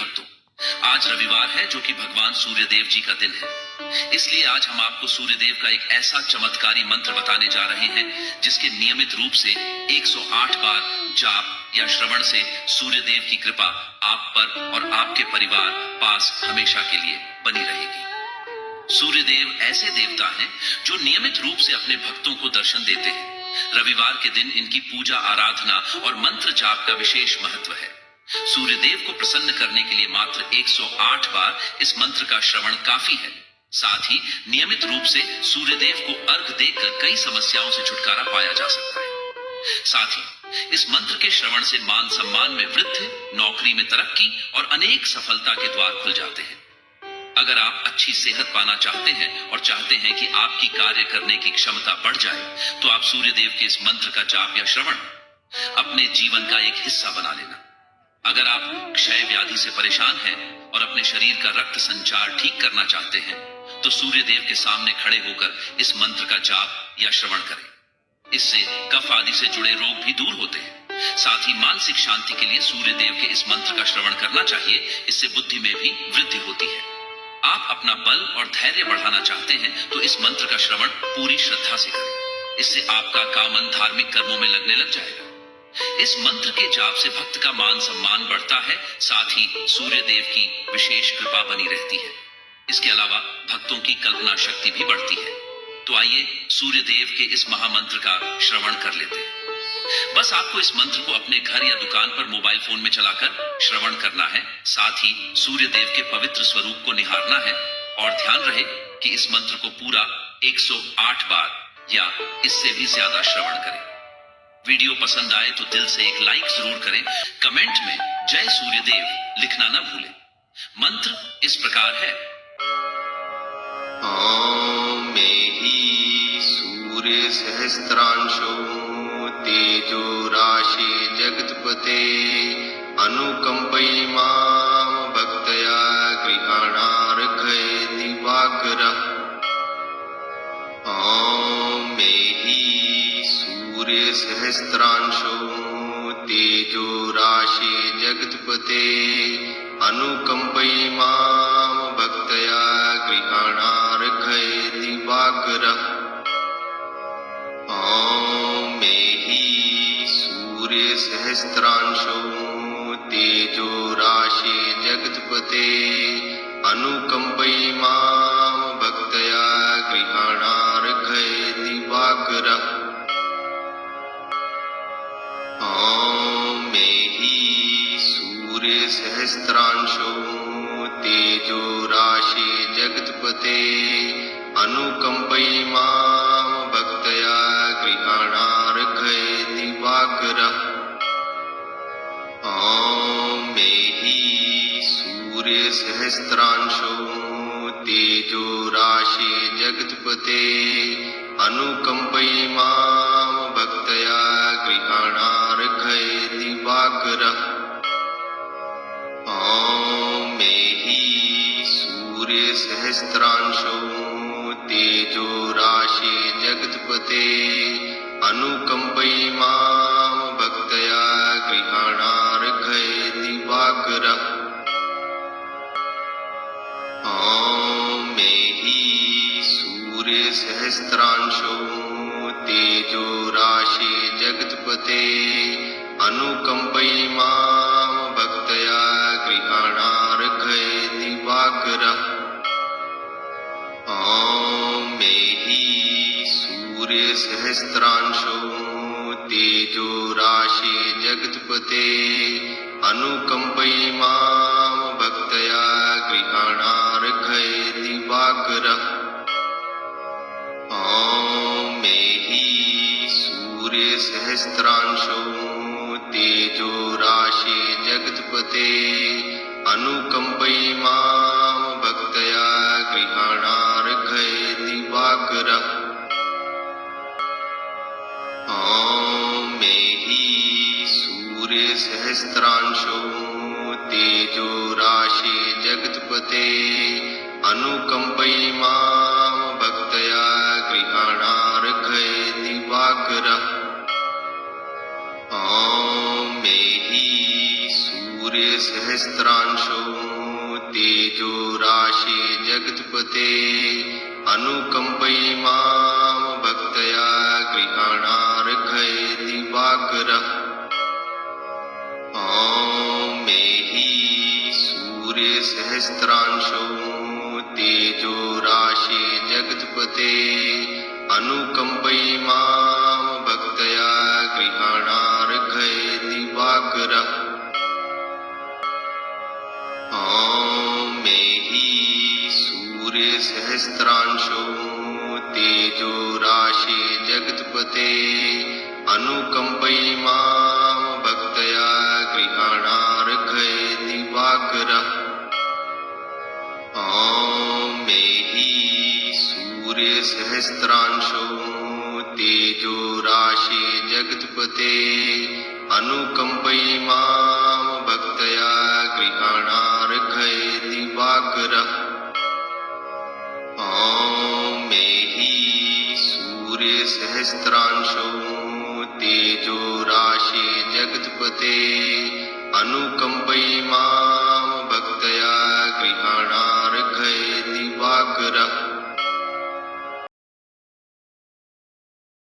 भक्तों, आज रविवार है जो कि भगवान सूर्यदेव जी का दिन है। इसलिए आज हम आपको सूर्यदेव का एक ऐसा चमत्कारी मंत्र बताने जा रहे हैं जिसके नियमित रूप से 108 बार जाप या श्रवण से सूर्यदेव की कृपा आप पर और आपके परिवार पास हमेशा के लिए बनी रहेगी। सूर्यदेव ऐसे देवता हैं जो नियमित रूप से अपने भक्तों को दर्शन देते हैं। रविवार के दिन इनकी पूजा आराधना और मंत्र जाप का विशेष महत्व है। सूर्यदेव को प्रसन्न करने के लिए मात्र 108 बार इस मंत्र का श्रवण काफी है। साथ ही नियमित रूप से सूर्यदेव को अर्घ देकर कई समस्याओं से छुटकारा पाया जा सकता है। साथ ही इस मंत्र के श्रवण से मान सम्मान में वृद्धि, नौकरी में तरक्की और अनेक सफलता के द्वार खुल जाते हैं। अगर आप अच्छी सेहत पाना चाहते हैं और चाहते हैं कि आपकी कार्य करने की क्षमता बढ़ जाए, तो आप सूर्यदेव के इस मंत्र का जाप या श्रवण अपने जीवन का एक हिस्सा बना लेना। अगर आप क्षय व्याधि से परेशान हैं और अपने शरीर का रक्त संचार ठीक करना चाहते हैं, तो सूर्यदेव के सामने खड़े होकर इस मंत्र का जाप या श्रवण करें। इससे कफ आदि से जुड़े रोग भी दूर होते हैं। साथ ही मानसिक शांति के लिए सूर्यदेव के इस मंत्र का श्रवण करना चाहिए। इससे बुद्धि में भी वृद्धि होती है। आप अपना बल और धैर्य बढ़ाना चाहते हैं तो इस मंत्र का श्रवण पूरी श्रद्धा से करें। इससे आपका मन धार्मिक कर्मों में लगने लग जाएगा। इस मंत्र के जाप से भक्त का मान सम्मान बढ़ता है। साथ ही सूर्यदेव की विशेष कृपा बनी रहती है। इसके अलावा भक्तों की कल्पना शक्ति भी बढ़ती है। तो आइए सूर्यदेव के इस महामंत्र का श्रवण कर लेते हैं। बस आपको इस मंत्र को अपने घर या दुकान पर मोबाइल फोन में चलाकर श्रवण करना है। साथ ही सूर्यदेव के पवित्र स्वरूप को निहारना है और ध्यान रहे कि इस मंत्र को पूरा 108 बार या इससे भी ज्यादा श्रवण करें। वीडियो पसंद आए तो दिल से एक लाइक जरूर करें। कमेंट में जय सूर्यदेव लिखना न भूलें। मंत्र इस प्रकार है। ओम मेहि सूर्य सहस्त्रांशो तेजो राशि जगत्पते अनुकंपयि मां भक्तया गृहाणार्घये दिवाकरः। ओम मेहि सूर्य सहस्त्रांशो तेजो राशि जगत्पते अनुकंपयि मां भक्तया गृहाणार्घये दिवाकरः। ओम मेहि सूर्य सहस्त्रांशो तेजो राशि जगत्पते अनुकंपयि मां भक्तया गृहाणार्घये दिवाकरः। ओम मेहि सूर्य सहस्त्रांशो तेजो राशि जगत्पते अनुकंपयि मां भक्तया गृहाणार्घये दिवाकरः। ओम मेहि सूर्य सहस्त्रांशो तेजो राशि जगत्पते अनुकंपयि मां भक्तया गृहाणार्घये दिवाकरः। ओम मेहि सूर्य सहस्त्रांशो तेजो राशि जगत्पते अनुकंपयि मां भक्तया गृहाणार्घये दिवाकरः। ओम मेहि सूर्य सहस्त्रांशो तेजो राशि जगत्पते अनुकंपयि मां भक्तया गृहाणार्घये दिवाकरः। ओम मेहि सूर्य सहस्त्रांशो तेजो राशि जगत्पते अनुकंपयि मां भक्तया गृहाणार्घये दिवाकरः। ओम मेहि सूर्य सहस्त्रांशो तेजो राशि जगत्पते अनुकंपयि मां भक्तया गृहाणार्घये दिवाकरः। ओम मेहि सूर्य सहस्त्रांशो तेजो राशि जगत्पते अनुकंपयि मां भक्तया गृहाणार्घये दिवाकरः। ओम मेहि सूर्य सूर्यसहस्रांशो तेजो राशि जगत्पते अनुकम्पयि मां भक्तया गृहाणार्घये दिवाकरः ॐ मेहि सूर्यसहस्रांशो तेजो राशि जगत्पते अनुकम्पयि मां भक्तया गृहाणार्घये दिवाकरः ॐ मेहि सूर्यसहस्रांशो तेजो राशि जगत्पते अनुकम्पयि मां भक्तया गृहाणार्घये दिवाकरः ॐ मेहि सूर्यसहस्रांशो तेजो राशि जगत्पते अनुकम्पयि मां भक्तया गृहाणार्घये दिवाकरः ॐ मेहि सूर्यसहस्रांशो तेजो राशि जगत्पते अनुकम्पयि मां